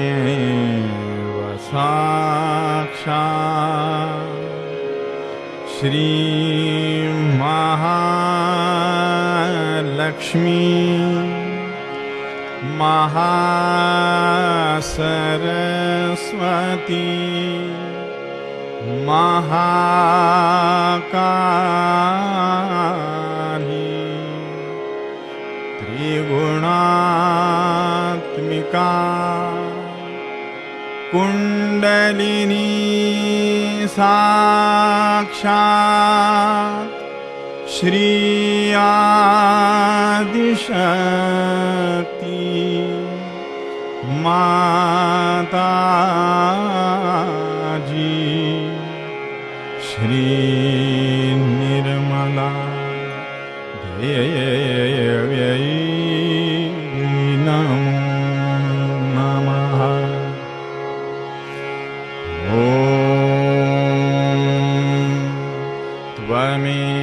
त्वमेव साक्षात् श्री महालक्ष्मी महासरस्वती महाकाली त्रिगुणात्मिका कुंडलिनी साक्षात् श्री आदिशक्ति माताजी श्री निर्मला देव्यै नमो नमः।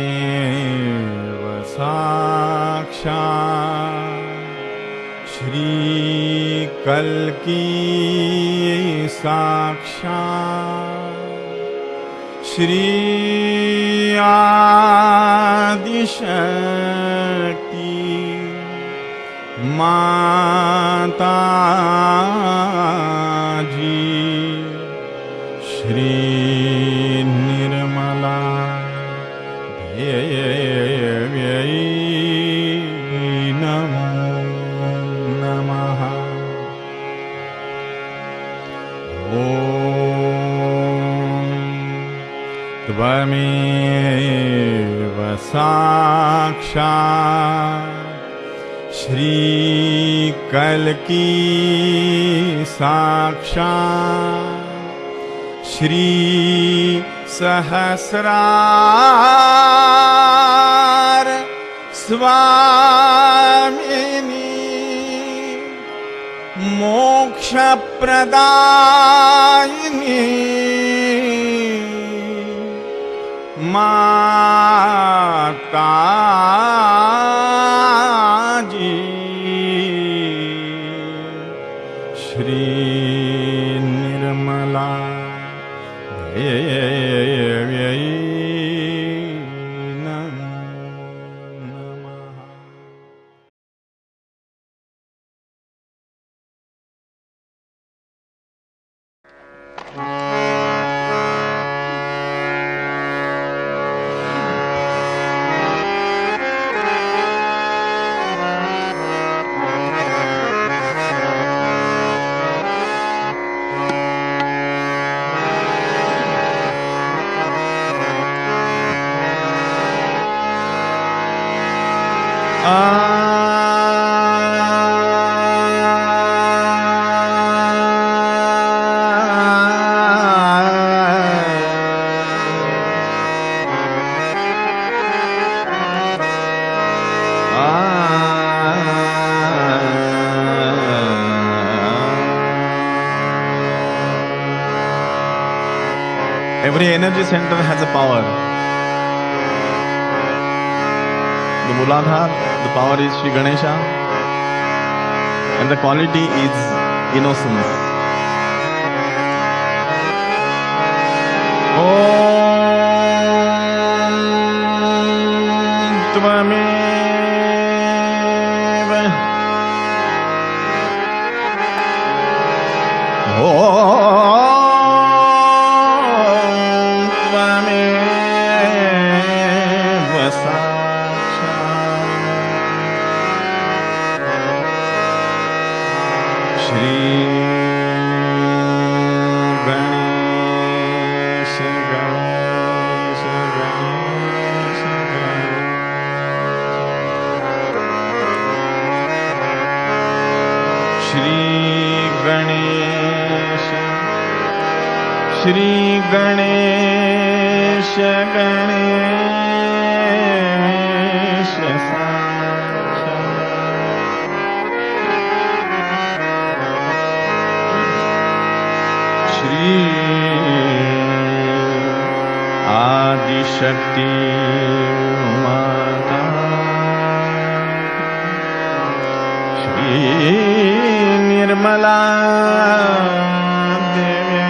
त्वमेव साक्षात् श्री कल्की साक्षात् श्री आदिशक्ति माताजी श्री निर्मला देव्यै नमो नमः। त्वमेव साक्षात् श्री कल्की साक्षात् श्री सहस्रार स्वामिनी मोक्षप्रदायिनी माताजी श्री निर्मला देव्यै नमो नमः। Every energy center has a power. The Mooladhara, the power is Shri Ganesha, and the quality is innocence. Om Tvameva Shri Ganesh Ganesh Shri Adi Shakti Mata Vimla Devi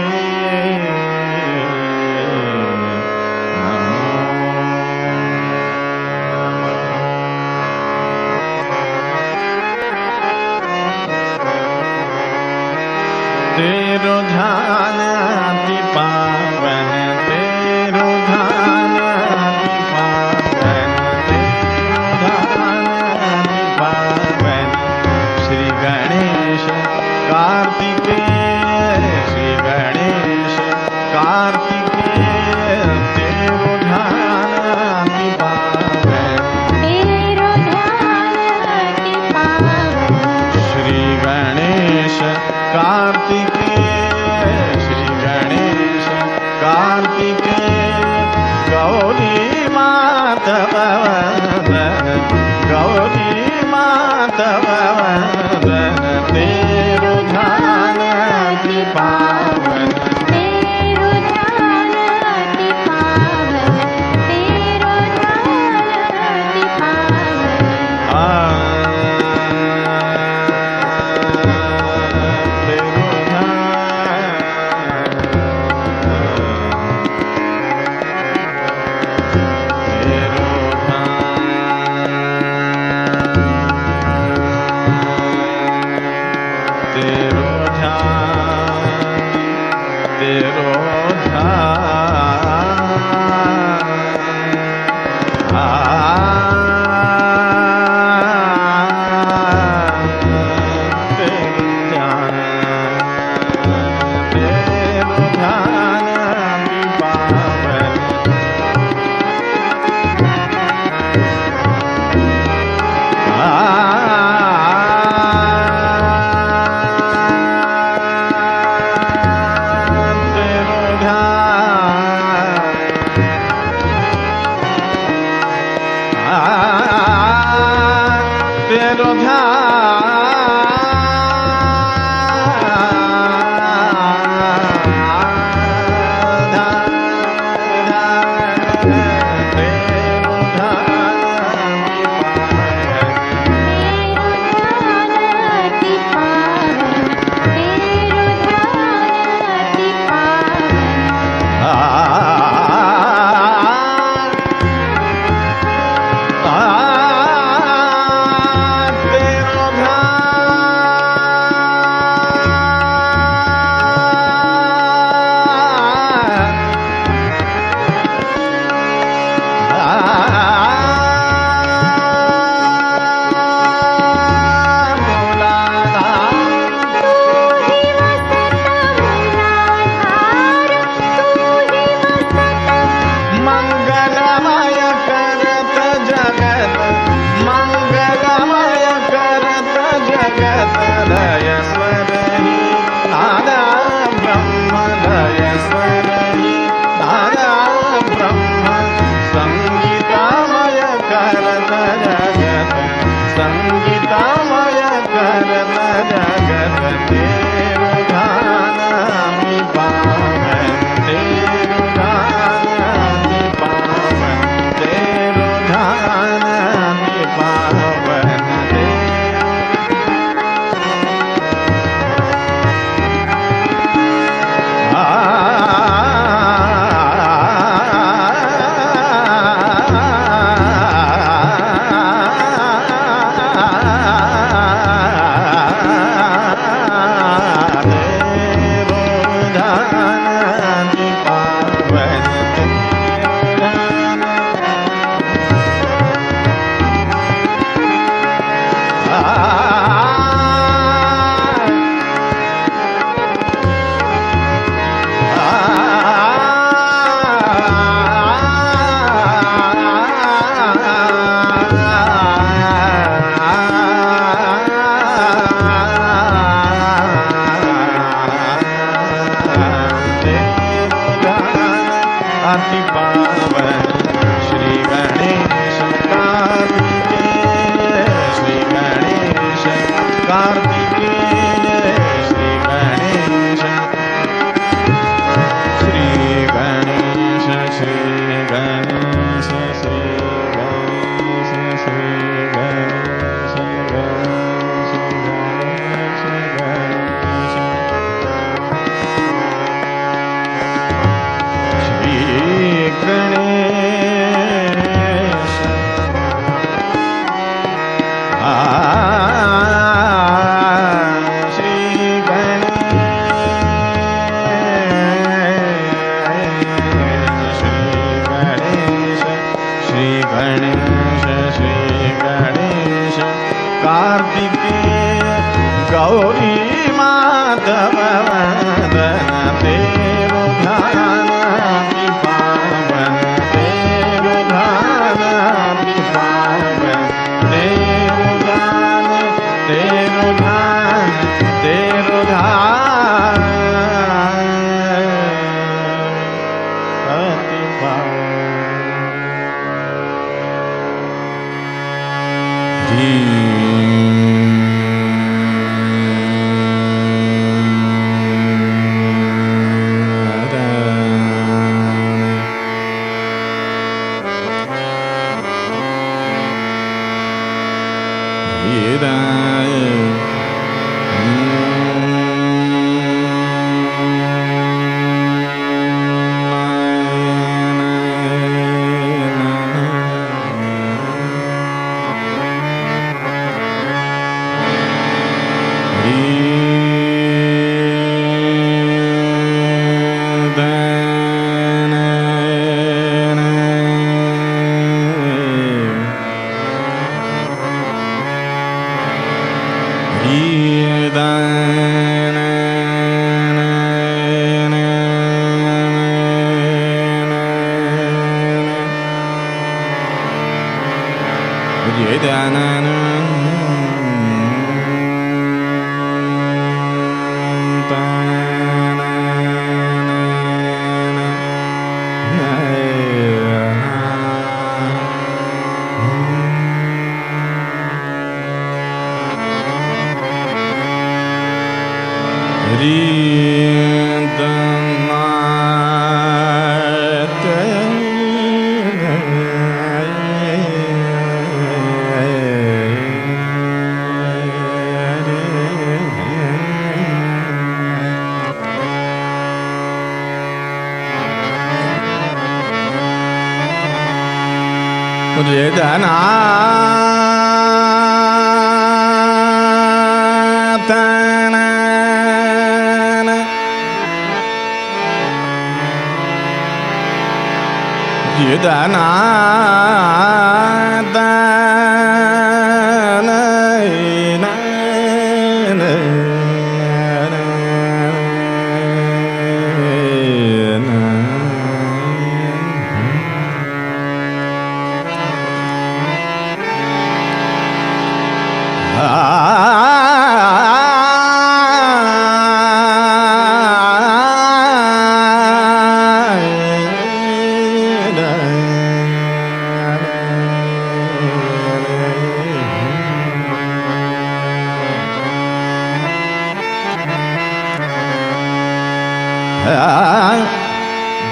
तेरो ध्यान अति पावन, तेरो ध्यान अति पावन, तेरो ध्यान अति पावन। श्री गणेश कार्तिकेय, श्री गणेश कार्तिकेय, तेरो ध्यान अति पावन, तेरो ध्यान अति पावन। श्री गणेश कार्तिकेय, श्री गणेश कार्तिकेय, गौरी माता वंदन, गौरी माता वंदन, तेरो ध्यान अति पावन, तेरो ध्यान अति पावन, तेरो ध्यान अति पावन। तेरो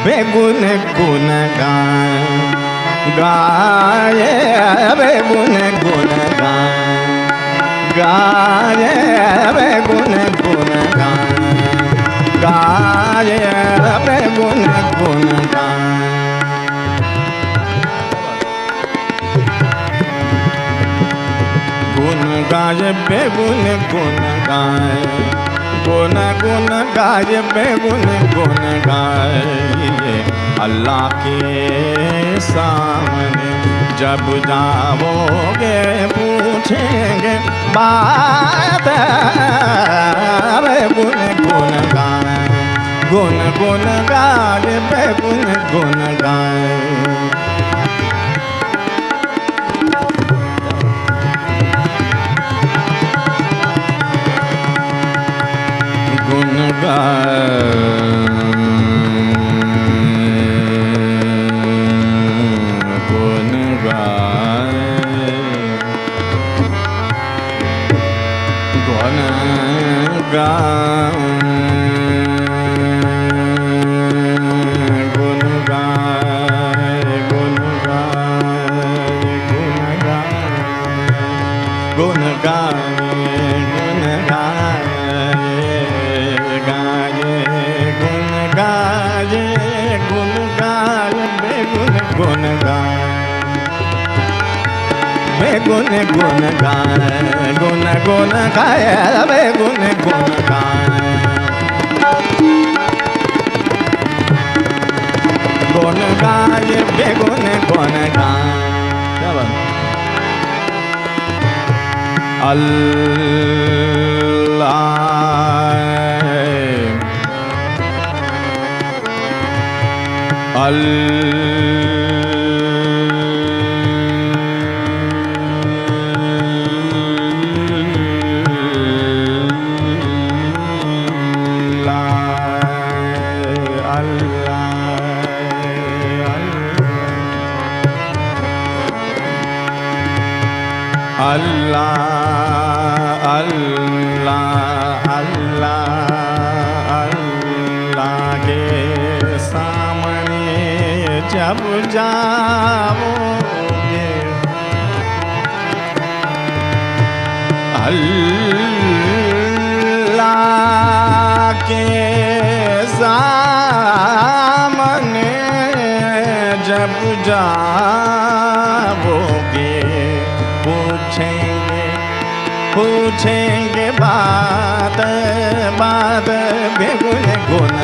बेगुन गुन गाए बेगुन गुन गाए बेगुन गुन गाए बेगुन गुन गुन गाए बेगुन गुन गाए गुन गुन गाय बेगुन गुन गाए अल्लाह के सामने जब जाओगे पूछेंगे बात बेगुन गुन गाए गुन गुन गाय बेगुन गुन गाए गुन गुन गुन गाए गुन गुन गाए बेगुन गुन गाए गुन गाए बेगुन गुन गाए क्या बात अल्लाह अल्लाह अल्लाह अल्लाह के सामने जब जाओगे अल्लाह के सामने जब जाओगे पूछेंगे बात बात बेगुन गुन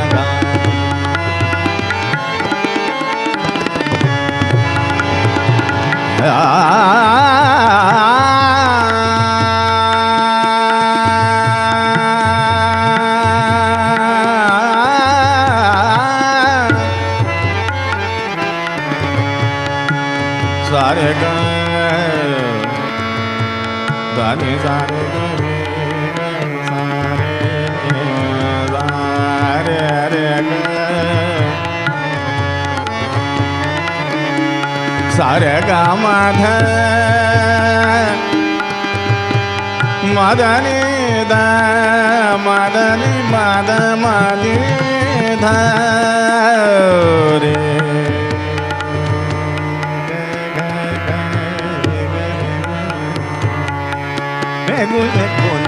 सारे ni sa re ga re sa re re ga sa re ga ma dha ma da ni da ma da ni ma da ma ni dha re गुण गुण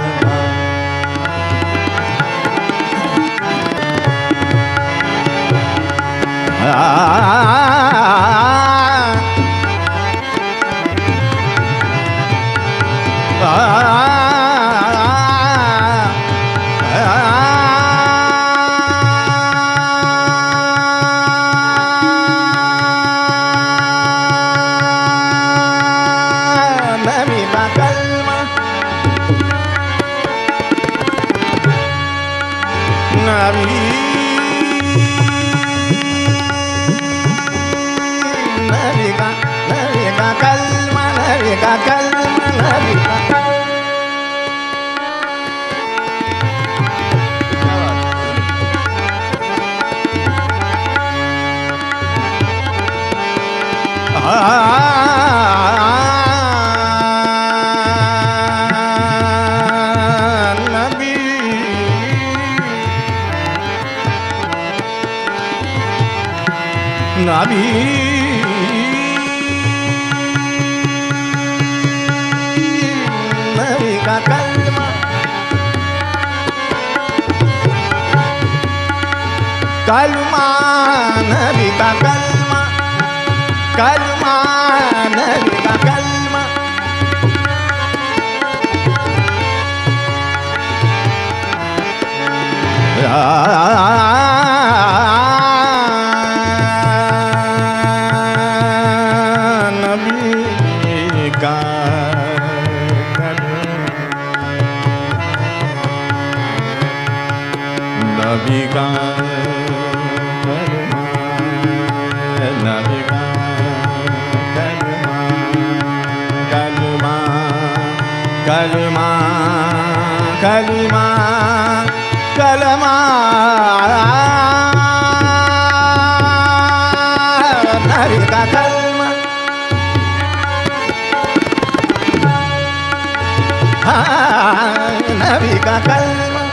नबी नबी का कलमा कलमा नबी का कलमा कलमा नबी का कलमा नबी का नबी का कलमा कलमा कलमा कलमा नबी का कलमा नबी का कलमा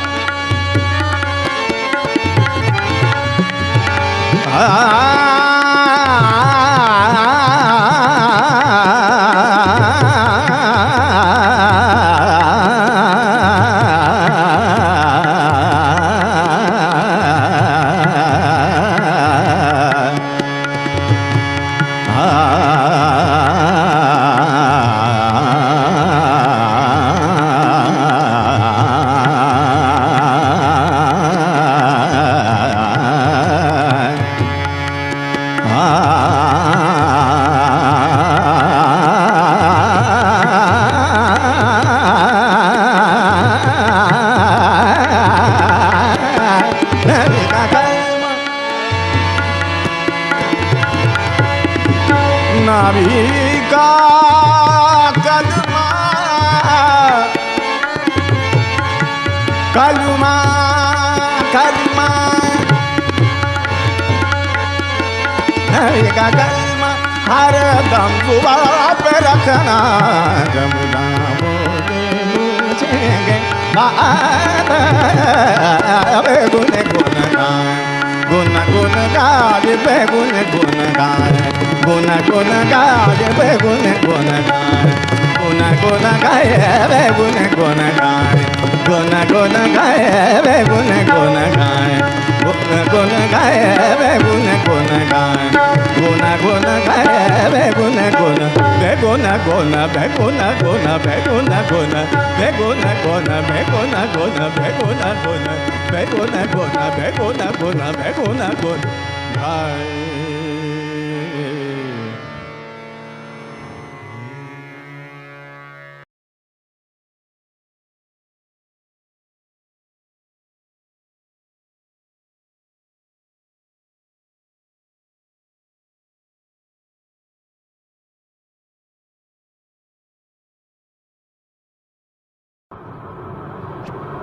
नबी का कलमा कलमा कलमा नबी का कलमा हर दम जुबान पे रखना जब बोले पूछेंगे गुन गुन गुन गुन गाज पे गुन गुन गाय गुन गुन गाज पे गुन गुन गाय गुन गुन गाय पे गुन गुन गाय गुन गुन गाय पे गुन गुन गाय गुन गुन गाय पे गुन गुन गाय गुन गुन गाय पे गुन गुन पे गुन गुन पे गुन गुन पे गुन गुन पे गुन गुन पे गुन गुन पे गुन गुन पे गुन गुन पे गुन गुन पे गुन गुन गाय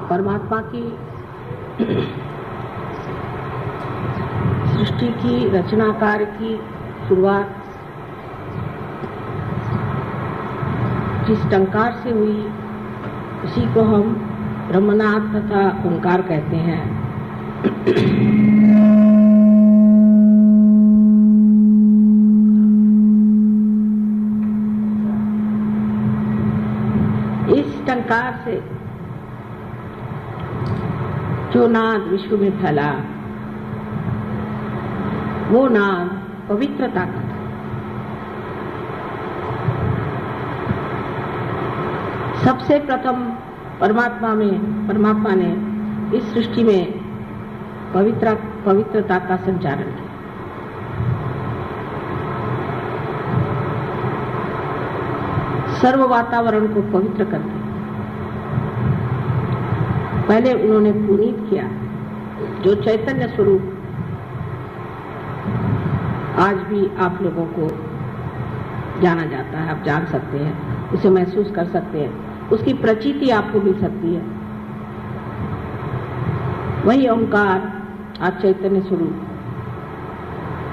परमात्मा की सृष्टि की रचना कार्य की शुरुआत जिस टंकार से हुई उसी को हम ब्रह्मनाद तथा ओंकार कहते हैं। इस टंकार से जो नाद विश्व में फैला वो नाद पवित्रता का था। सबसे प्रथम परमात्मा ने इस सृष्टि में पवित्रता का संचारण किया। सर्व वातावरण को पवित्र कर दिया। पहले उन्होंने पुनीत किया, जो चैतन्य स्वरूप आज भी आप लोगों को जाना जाता है, आप जान सकते हैं, उसे महसूस कर सकते हैं, उसकी प्रचीति आपको मिल सकती है। वही ओंकार आज चैतन्य स्वरूप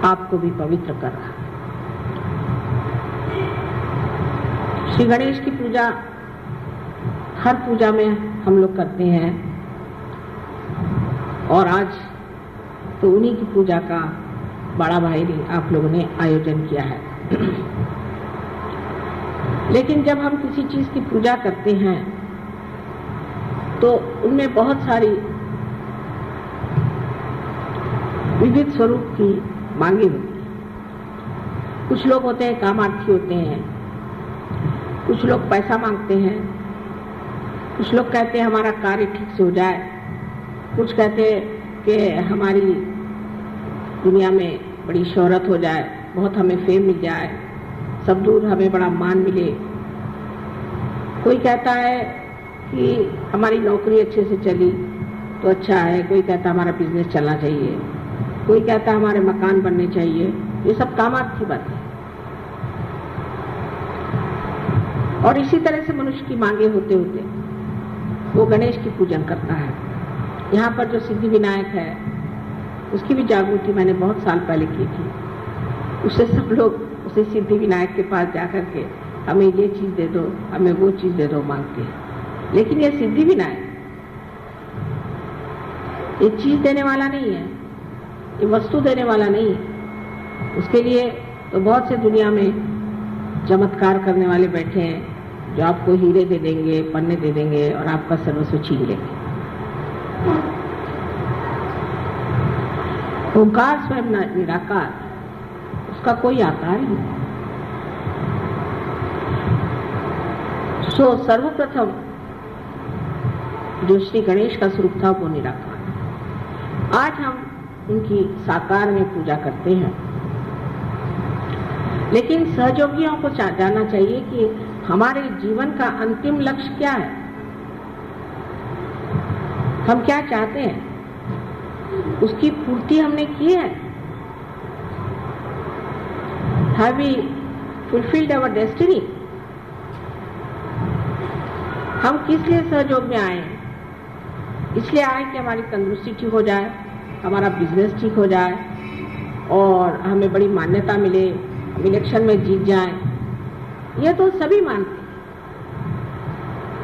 आपको भी पवित्र कर रहा है। श्री गणेश की पूजा हर पूजा में हम लोग करते हैं और आज तो उन्हीं की पूजा का बड़ा भाई ने आप लोगों ने आयोजन किया है। लेकिन जब हम किसी चीज की पूजा करते हैं तो उनमें बहुत सारी विविध स्वरूप की मांगे होती हैं। कुछ लोग होते हैं कामार्थी होते हैं, कुछ लोग पैसा मांगते हैं, कुछ लोग कहते हैं हमारा कार्य ठीक से हो जाए, कुछ कहते हैं कि हमारी दुनिया में बड़ी शोहरत हो जाए, बहुत हमें फेम मिल जाए, सब दूर हमें बड़ा मान मिले। कोई कहता है कि हमारी नौकरी अच्छे से चली तो अच्छा है, कोई कहता है हमारा बिजनेस चलना चाहिए, कोई कहता है हमारे मकान बनने चाहिए। ये सब कामार्थी बात है। और इसी तरह से मनुष्य की मांगे होते होते वो गणेश की पूजन करता है। यहाँ पर जो सिद्धि विनायक है उसकी भी जागृति मैंने बहुत साल पहले की थी। उससे सब लोग उसे सिद्धि विनायक के पास जाकर के हमें ये चीज दे दो, हमें वो चीज दे दो मांगते हैं। लेकिन ये सिद्धि विनायक ये चीज देने वाला नहीं है, ये वस्तु देने वाला नहीं है। उसके लिए तो बहुत से दुनिया में चमत्कार करने वाले बैठे हैं जो आपको हीरे दे देंगे, पन्ने दे देंगे और आपका सर्वस्व छीन लेंगे। ओंकार स्वयं निराकार, उसका कोई आकार ही नहीं। सो सर्वप्रथम जो श्री गणेश का स्वरूप था वो निराकार। आज हम उनकी साकार में पूजा करते हैं, लेकिन सहयोगियों को जानना चाहिए कि हमारे जीवन का अंतिम लक्ष्य क्या है, हम क्या चाहते हैं, उसकी पूर्ति हमने की है। Have we fulfilled our destiny? हम किस लिए सहयोग में आए? इसलिए आए कि हमारी तंदुरुस्ती ठीक हो जाए, हमारा बिजनेस ठीक हो जाए और हमें बड़ी मान्यता मिले, हम इलेक्शन में जीत जाएं। यह तो सभी मानते हैं,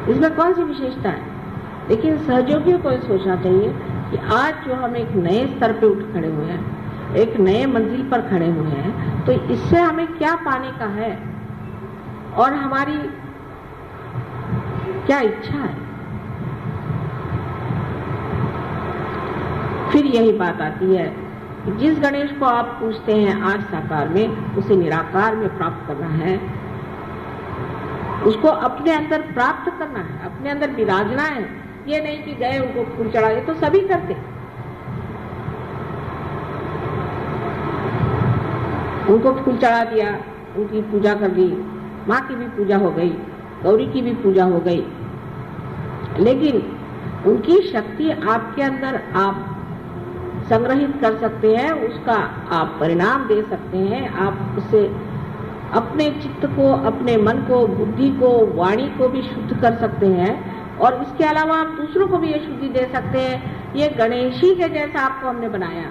इसमें कौन सी विशेषता है? लेकिन सहयोगियों को सोचना चाहिए कि आज जो हम एक नए स्तर पे उठ खड़े हुए हैं, एक नए मंजिल पर खड़े हुए हैं, तो इससे हमें क्या पाने का है और हमारी क्या इच्छा है। फिर यही बात आती है कि जिस गणेश को आप पूछते हैं आज साकार में, उसे निराकार में प्राप्त करना है, उसको अपने अंदर प्राप्त करना है, अपने अंदर विराजना है। ये नहीं कि गए उनको फूल चढ़ाए, तो सभी करते, उनको फूल चढ़ा दिया, उनकी पूजा कर दी, माँ की भी पूजा हो गई, गौरी की भी पूजा हो गई। लेकिन उनकी शक्ति आपके अंदर आप संग्रहित कर सकते हैं, उसका आप परिणाम दे सकते हैं, आप उससे अपने चित्त को, अपने मन को, बुद्धि को, वाणी को भी शुद्ध कर सकते हैं। और इसके अलावा आप दूसरों को भी ये शुद्धि दे सकते हैं। ये गणेशी के जैसा आपको हमने बनाया,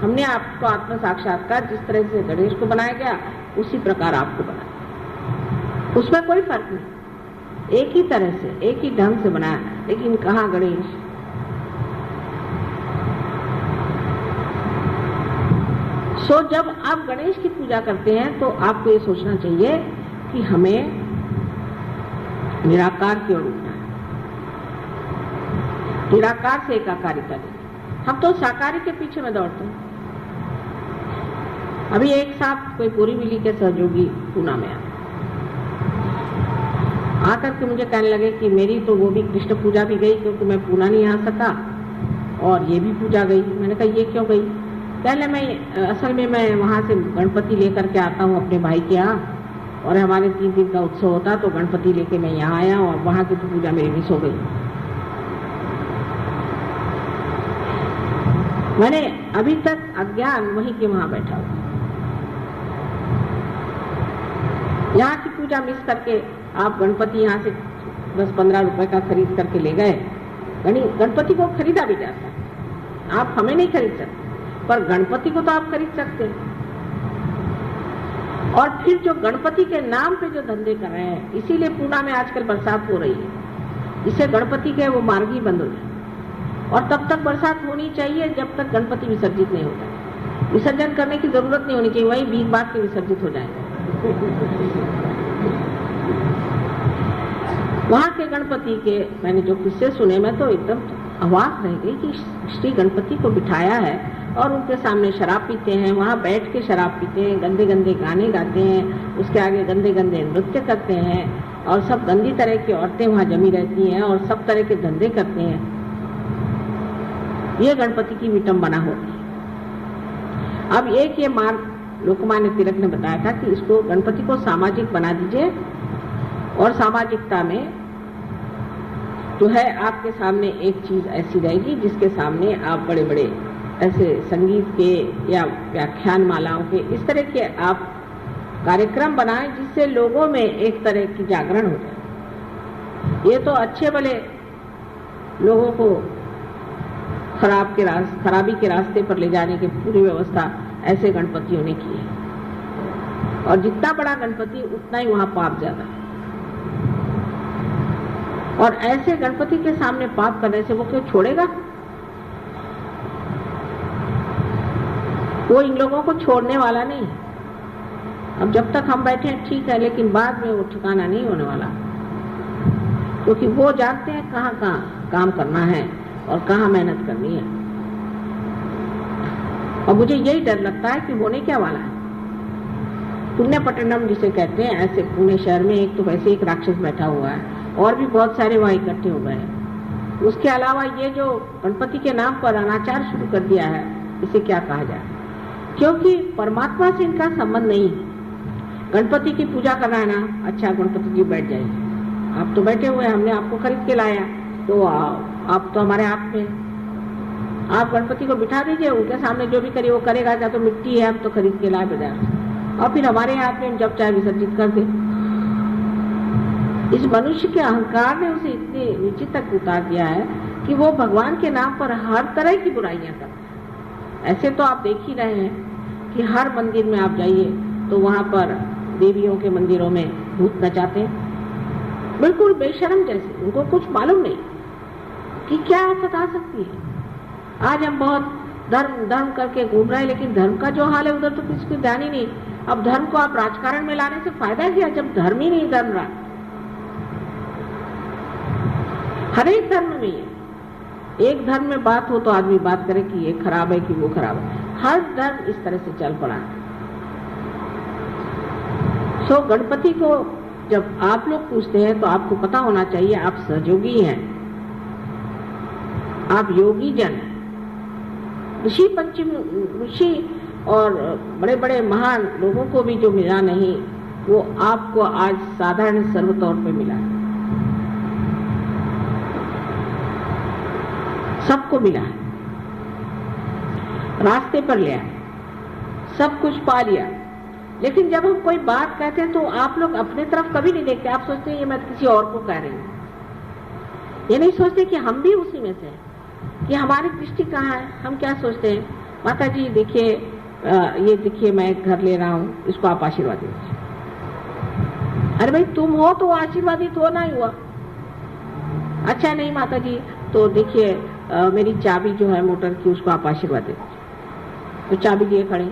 हमने आपको आत्म साक्षात्कार जिस तरह से गणेश को बनाया गया उसी प्रकार आपको बनाया, उसमें कोई फर्क नहीं, एक ही तरह से एक ही ढंग से बनाया। लेकिन कहाँ गणेश? सो जब आप गणेश की पूजा करते हैं तो आपको ये सोचना चाहिए कि हमें निराकार की ओर उठना है, निराकार से एकाकारिता लेनी। हम तो साकारी के पीछे में दौड़ते हैं। अभी एक साथ कोई पूरी मिली के सहयोगी पूना में आकर के मुझे कहने लगे कि मेरी तो वो भी कृष्ण पूजा भी गई क्योंकि मैं पूना नहीं आ सका, और ये भी पूजा गई। मैंने कहा ये क्यों गई? पहले मैं असल में मैं वहाँ से गणपति लेकर के आता हूँ अपने भाई के यहाँ, और हमारे 3 दिन का उत्सव होता तो गणपति लेके मैं यहाँ आया और वहाँ की तो पूजा मेरी मिस हो गई। मैंने अभी तक अज्ञान वहीं के वहाँ बैठा हुआ, यहाँ की पूजा मिस करके आप गणपति यहाँ से 10-15 रुपए का खरीद करके ले गए। गणपति को खरीदा भी जाता है, आप हमें नहीं खरीद सकते, पर गणपति को तो आप खरीद सकते हैं। और फिर जो गणपति के नाम पे जो धंधे कर रहे हैं, इसीलिए पूना में आजकल बरसात हो रही है, इससे गणपति के वो मार्ग ही बंद हो जाए। और तब तक बरसात होनी चाहिए जब तक गणपति विसर्जित नहीं होता। विसर्जन करने की जरूरत नहीं होनी चाहिए, वही भीख भाग के विसर्जित हो जाएंगे। वहां के गणपति के मैंने जो किस्से सुने, मैं तो एकदम अवाक रह गई कि श्री गणपति को बिठाया है और उनके सामने शराब पीते हैं, वहाँ बैठ के शराब पीते हैं, गंदे गंदे गाने गाते हैं, उसके आगे गंदे गंदे नृत्य करते हैं, और सब गंदी तरह की औरतें वहाँ जमी रहती हैं और सब तरह के धंधे करते हैं। ये गणपति की विटंबना होती है। अब एक ये मार्ग लोकमान्य तिलक ने बताया था कि इसको गणपति को सामाजिक बना दीजिए, और सामाजिकता में जो है आपके सामने एक चीज ऐसी रहेगी जिसके सामने आप बड़े बड़े ऐसे संगीत के या व्याख्यान मालाओं के इस तरह के आप कार्यक्रम बनाएं जिससे लोगों में एक तरह की जागरण हो जाए। ये तो अच्छे भले लोगों को खराबी के रास्ते पर ले जाने की पूरी व्यवस्था ऐसे गणपतियों ने की है, और जितना बड़ा गणपति उतना ही वहां पाप ज्यादा। और ऐसे गणपति के सामने पाप करने से वो क्यों छोड़ेगा? वो इन लोगों को छोड़ने वाला नहीं। अब जब तक हम बैठे हैं ठीक है, लेकिन बाद में वो ठिकाना नहीं होने वाला, क्योंकि वो जानते हैं कहाँ कहाँ काम करना है और कहाँ मेहनत करनी है। और मुझे यही डर लगता है कि होने क्या वाला है। पुण्य पट्टनम जिसे कहते हैं, ऐसे पुणे शहर में एक तो वैसे एक राक्षस बैठा हुआ है और भी बहुत सारे वहाँ इकट्ठे हो गए हैं। उसके अलावा ये जो गणपति के नाम पर अनाचार शुरू कर दिया है, इसे क्या कहा जाए, क्योंकि परमात्मा से इनका संबंध नहीं है। गणपति की पूजा करना है ना, अच्छा गणपति जी बैठ जाइए, आप तो बैठे हुए हैं, हमने आपको खरीद के लाया, तो आप तो हमारे हाथ में, आप गणपति को बिठा दीजिए, उनके सामने जो भी करिए वो करेगा, क्या तो मिट्टी है, हम तो खरीद के लाए बाजार से, और फिर हमारे हाथ में जब चाहे विसर्जित कर दे। इस मनुष्य के अहंकार ने उसे इतने नीचे तक उतार दिया है कि वो भगवान के नाम पर हर तरह की बुराइयां करता है। ऐसे तो आप देख ही रहे हैं कि हर मंदिर में आप जाइए तो वहां पर देवियों के मंदिरों में भूत नचाते हैं, बिल्कुल बेशर्म जैसे, उनको कुछ मालूम नहीं कि क्या आफत आ सकती है। आज हम बहुत धर्म धर्म करके घूम रहे हैं, लेकिन धर्म का जो हाल है उधर तो किसी को ध्यान ही नहीं। अब धर्म को आप राजकारण में लाने से फायदा क्या, जब धर्म ही नहीं धर्म रहा। हर एक धर्म में है, एक धर्म में बात हो तो आदमी बात करे कि ये खराब है कि वो खराब है। हर धर्म इस तरह से चल पड़ा है। सो गणपति को जब आप लोग पूछते हैं तो आपको पता होना चाहिए आप सहयोगी हैं, आप योगी जन हैं। ऋषि पंचम ऋषि और बड़े बड़े महान लोगों को भी जो मिला नहीं, वो आपको आज साधारण सर्वतौर पे मिला है, सबको मिला है, रास्ते पर ले आए, सब कुछ पा लिया। लेकिन जब हम कोई बात कहते हैं तो आप लोग अपने तरफ कभी नहीं देखते, आप सोचते हैं ये मैं किसी और को कह रही हूँ। ये नहीं सोचते कि हम भी उसी में से हैं, कि हमारी दृष्टि कहाँ है। हम क्या सोचते हैं, माता जी देखिए, ये देखिए मैं एक घर ले रहा हूँ, इसको आप आशीर्वाद दीजिए। अरे भाई तुम हो तो आशीर्वादित होना ही हुआ। अच्छा नहीं माता जी, तो देखिए मेरी चाबी जो है मोटर की, उसको आप आशीर्वाद दे दीजिए। तो चाबी दिए खड़े,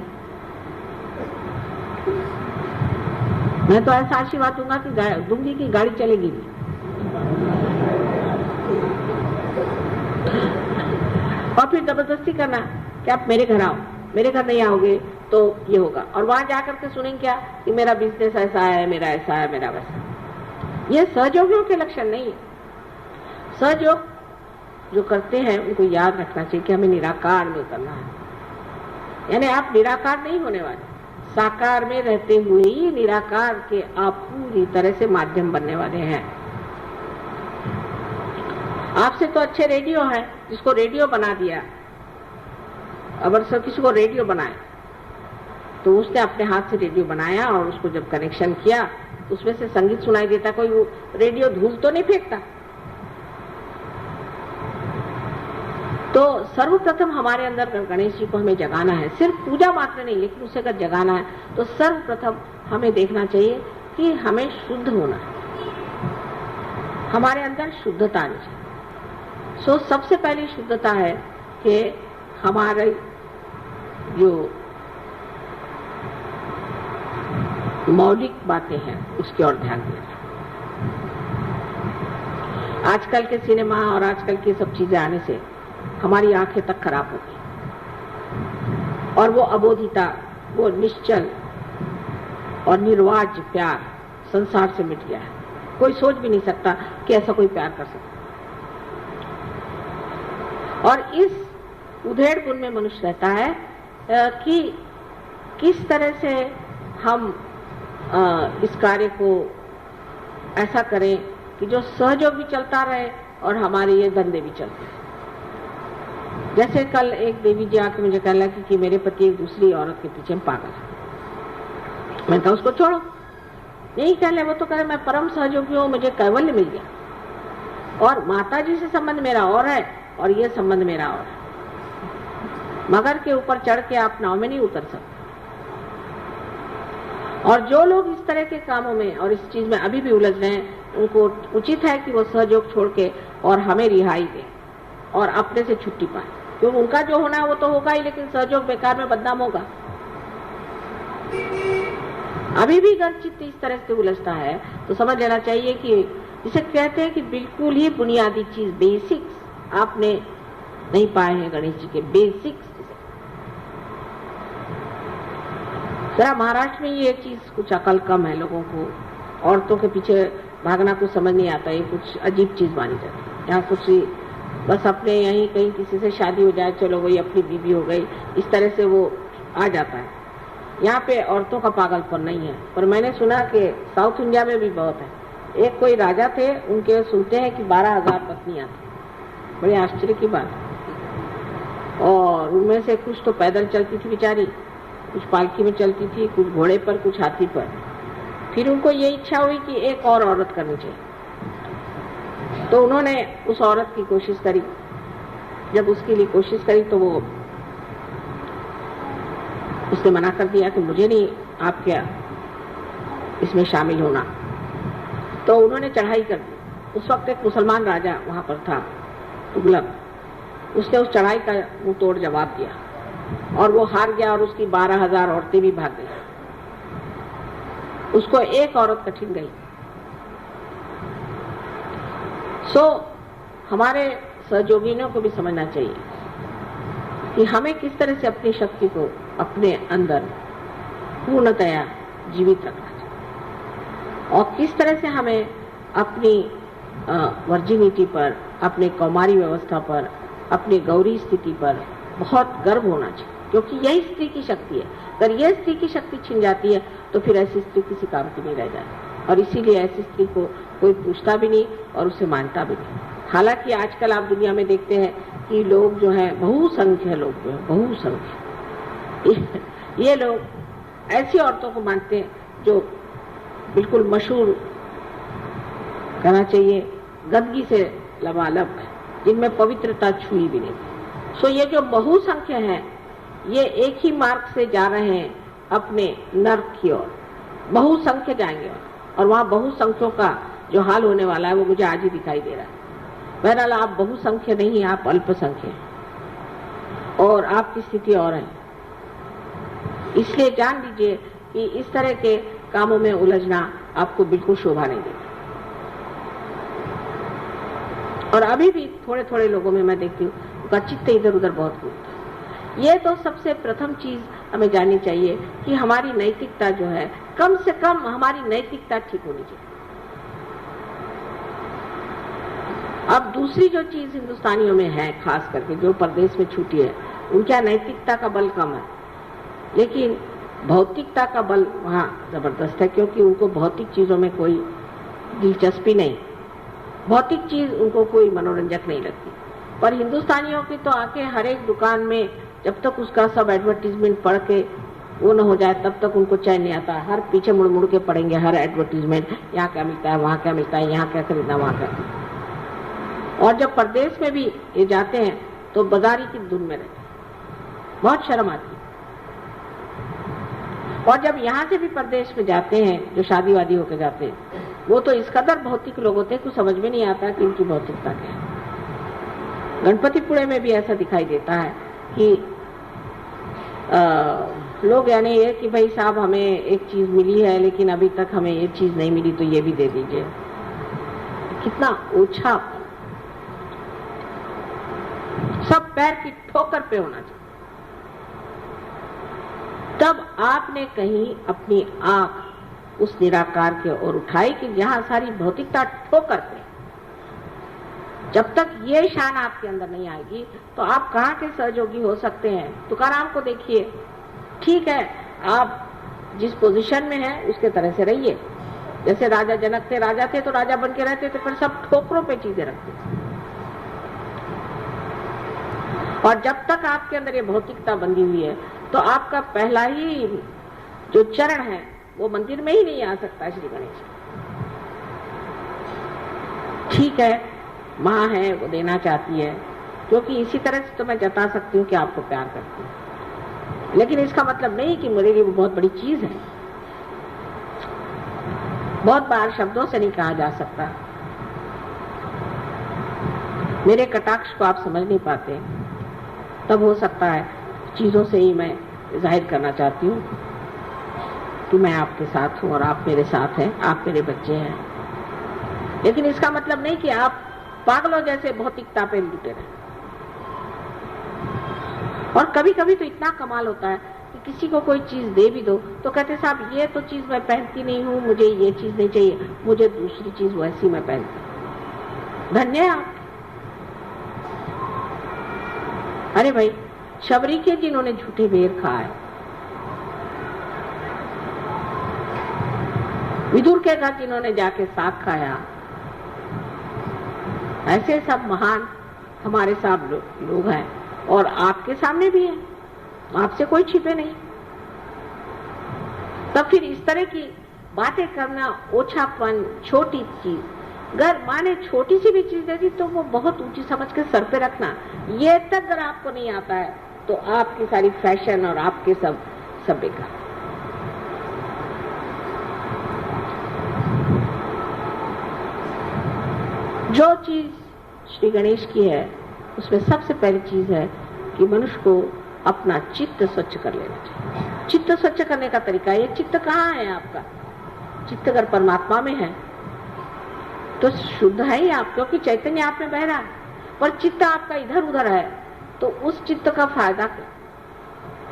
मैं तो ऐसा आशीर्वाद दूंगी कि गाड़ी चलेगी भी। और फिर जबरदस्ती करना कि आप मेरे घर आओ, मेरे घर नहीं आओगे तो ये होगा। और वहां जाकर के सुनेंगे क्या कि मेरा बिजनेस ऐसा है, मेरा ऐसा है, मेरा वैसा। ये सहयोगियों के लक्षण नहीं है। सहयोग जो करते हैं उनको याद रखना चाहिए कि हमें निराकार में उतरना है। यानी आप निराकार नहीं होने वाले, साकार में रहते हुए ही निराकार के आप पूरी तरह से माध्यम बनने वाले हैं। आपसे तो अच्छे रेडियो है, जिसको रेडियो बना दिया। अगर सब किसी को रेडियो बनाए तो उसने अपने हाथ से रेडियो बनाया और उसको जब कनेक्शन किया तो उसमें से संगीत सुनाई देता। कोई रेडियो धूल तो नहीं फेंकता। तो सर्वप्रथम हमारे अंदर गणेश जी को हमें जगाना है, सिर्फ पूजा मात्र नहीं, लेकिन उसे अगर जगाना है तो सर्वप्रथम हमें देखना चाहिए कि हमें शुद्ध होना है, हमारे अंदर शुद्धता आनी चाहिए। सो सबसे पहली शुद्धता है कि हमारे जो मौलिक बातें हैं उसकी ओर ध्यान देना। आजकल के सिनेमा और आजकल की सब चीजें आने से हमारी आंखें तक खराब हो गई और वो अबोधिता, वो निश्चल और निर्वाज प्यार संसार से मिट गया है। कोई सोच भी नहीं सकता कि ऐसा कोई प्यार कर सकता। और इस उधेड़ गुण में मनुष्य रहता है कि किस तरह से हम इस कार्य को ऐसा करें कि जो सहयोग भी चलता रहे और हमारे ये धंधे भी चलते रहे। जैसे कल एक देवी जी आके मुझे कहने लगी कि मेरे पति एक दूसरी औरत के पीछे पागल है। मैंने कहा उसको छोड़ो। नहीं कहले, वो तो कह रहे मैं परम सहयोगी हूँ, मुझे कैवल्य मिल गया और माता जी से संबंध मेरा और है और ये संबंध मेरा और है। मगर के ऊपर चढ़ के आप नाव में नहीं उतर सकते। और जो लोग इस तरह के कामों में और इस चीज में अभी भी उलझ रहे हैं, उनको उचित है कि वो सहयोग छोड़ के और हमें रिहाई दें और अपने से छुट्टी पाए, क्योंकि उनका जो होना है वो तो होगा ही, लेकिन सहयोग बेकार में बदनाम होगा। अभी भी अगर चित्त इस तरह से उलझता है तो समझ लेना चाहिए कि जिसे कहते हैं कि बिल्कुल ही बुनियादी चीज, बेसिक्स आपने नहीं पाए हैं गणेश जी के बेसिक्स। जरा महाराष्ट्र में ये चीज कुछ अकल कम है लोगों को, औरतों के पीछे भागना कुछ समझ नहीं आता, ये कुछ अजीब चीज मानी जाती है। यहाँ कुछ बस अपने यहीं कहीं किसी से शादी हो जाए, चलो वही अपनी बीवी हो गई, इस तरह से वो आ जाता है। यहाँ पे औरतों का पागलपन नहीं है, पर मैंने सुना कि साउथ इंडिया में भी बहुत है। एक कोई राजा थे, उनके सुनते हैं कि 12,000 पत्नियां थी। बड़े आश्चर्य की बात। और उनमें से कुछ तो पैदल चलती थी बेचारी, कुछ पालकी में चलती थी, कुछ घोड़े पर, कुछ हाथी पर। फिर उनको ये इच्छा हुई कि एक और औरत करनी चाहिए, तो उन्होंने उस औरत की कोशिश करी। जब उसके लिए कोशिश करी तो वो उसने मना कर दिया कि मुझे नहीं आप क्या इसमें शामिल होना। तो उन्होंने चढ़ाई कर दी। उस वक्त एक मुसलमान राजा वहां पर था, तुगलक। उसने उस चढ़ाई का मुंह तोड़ जवाब दिया और वो हार गया और उसकी 12,000 औरतें भी भाग गई। उसको एक औरत कठिन गई। हमारे सहयोगियों को भी समझना चाहिए कि हमें किस तरह से अपनी शक्ति को अपने अंदर पूर्णतया जीवित रखना चाहिए और किस तरह से हमें अपनी वर्जिनिटी पर, अपने कौमारी व्यवस्था पर, अपनी गौरी स्थिति पर बहुत गर्व होना चाहिए, क्योंकि यही स्त्री की शक्ति है। अगर यह स्त्री की शक्ति छिन जाती है तो फिर ऐसी स्त्री किसी काम की नहीं रह जाती और इसीलिए ऐसी स्त्री को कोई पूछता भी नहीं और उसे मानता भी नहीं। हालांकि आजकल आप दुनिया में देखते हैं कि लोग जो हैं, बहुसंख्य लोग जो हैं, बहुसंख्य ये लोग ऐसी औरतों को मानते हैं जो बिल्कुल मशहूर कहना चाहिए गदगी से लबालब है, जिनमें पवित्रता छुई भी नहीं। सो ये जो बहुसंख्य हैं, ये एक ही मार्ग से जा रहे हैं अपने नर्क की ओर। बहुसंख्य जाएंगे और वहाँ बहुसंख्यों का जो हाल होने वाला है वो मुझे आज ही दिखाई दे रहा है। बहरहाल आप बहुसंख्य नहीं, आप अल्पसंख्य हैं और आपकी स्थिति और है। इसलिए जान लीजिए कि इस तरह के कामों में उलझना आपको बिल्कुल शोभा नहीं देगा। और अभी भी थोड़े थोड़े लोगों में मैं देखती हूँ उनका चित्त इधर उधर बहुत घूमता है। ये तो सबसे प्रथम चीज हमें जाननी चाहिए कि हमारी नैतिकता जो है, कम से कम हमारी नैतिकता ठीक होनी चाहिए। अब दूसरी जो चीज हिंदुस्तानियों में है, खास करके जो परदेश में छूटी है, उनका नैतिकता का बल कम है, लेकिन भौतिकता का बल वहाँ जबरदस्त है, क्योंकि उनको भौतिक चीजों में कोई दिलचस्पी नहीं, भौतिक चीज उनको कोई मनोरंजक नहीं लगती। पर हिंदुस्तानियों की तो आके हर एक दुकान में जब तक उसका सब एडवर्टीजमेंट पढ़ के वो न हो जाए तब तक उनको चैन नहीं आता। हर पीछे मुड़ मुड़ के पढ़ेंगे हर एडवर्टीजमेंट, यहाँ क्या मिलता है, वहाँ क्या मिलता है, यहाँ क्या खरीदना, वहाँ क्या। और जब परदेश में भी ये जाते हैं तो बाजारी की धुन में रहते हैं, बहुत शर्म आती है। और जब यहाँ से भी परदेश में जाते हैं, जो शादी वादी होकर जाते हैं, वो तो इस कदर भौतिक लोग होते हैं, कुछ समझ में नहीं आता कि इनकी भौतिकता क्या है। गणपतिपुणे में भी ऐसा दिखाई देता है कि लोग यानी ये कि भाई साहब हमें एक चीज मिली है लेकिन अभी तक हमें ये चीज नहीं मिली तो ये भी दे दीजिए। कितना ओछा, सब पैर की ठोकर पे होना चाहिए। तब आपने कहीं अपनी आंख उस निराकार की ओर उठाई कि जहां सारी भौतिकता ठोकर पे। जब तक ये शान आपके अंदर नहीं आएगी तो आप कहाँ के सहयोगी हो सकते हैं। तुकाराम को देखिए, ठीक है आप जिस पोजीशन में हैं उसके तरह से रहिए। जैसे राजा जनक थे, राजा थे तो राजा बन के रहते थे, पर सब ठोकरों पे चीजें रखते थे। और जब तक आपके अंदर ये भौतिकता बंधी हुई है तो आपका पहला ही जो चरण है वो मंदिर में ही नहीं आ सकता। श्री गणेश ठीक है, माँ है वो देना चाहती है, क्योंकि इसी तरह से तो मैं जता सकती हूँ कि आपको प्यार करती हूँ, लेकिन इसका मतलब नहीं कि मेरे लिए वो बहुत बड़ी चीज है। बहुत बार शब्दों से नहीं कहा जा सकता। मेरे कटाक्ष को आप समझ नहीं पाते, तब हो सकता है चीजों से ही मैं जाहिर करना चाहती हूँ कि मैं आपके साथ हूँ और आप मेरे साथ हैं, आप मेरे बच्चे हैं। लेकिन इसका मतलब नहीं कि आप पागलों जैसे भौतिकता पे लुटे रहे। और कभी कभी तो इतना कमाल होता है कि किसी को कोई चीज दे भी दो तो कहते साहब ये तो चीज मैं पहनती नहीं हूँ, मुझे ये चीज नहीं चाहिए, मुझे दूसरी चीज वैसी मैं पहनती। धन्य आप। अरे भाई, शबरी के जिन्होंने झूठे बेर खाए, विदुर के घर जिन्होंने जाके साग खाया, ऐसे सब महान हमारे साथ लोग हैं और आपके सामने भी हैं, आपसे कोई छिपे नहीं। तब फिर इस तरह की बातें करना, ओछापन, छोटी चीज, अगर माने छोटी सी भी चीज देती तो वो बहुत ऊंची समझ के सर पे रखना, ये तक अगर आपको नहीं आता है तो आपकी सारी फैशन और आपके सब बेकार। जो चीज श्री गणेश की है उसमें सबसे पहली चीज है कि मनुष्य को अपना चित्त स्वच्छ कर लेना चाहिए। चित्त स्वच्छ करने का तरीका, ये चित्त कहाँ है आपका? चित्त अगर परमात्मा में है तो शुद्ध है ही आप, क्योंकि चैतन्य आप में बह रहा है। पर चित्त आपका इधर उधर है तो उस चित्त का फायदा क्या?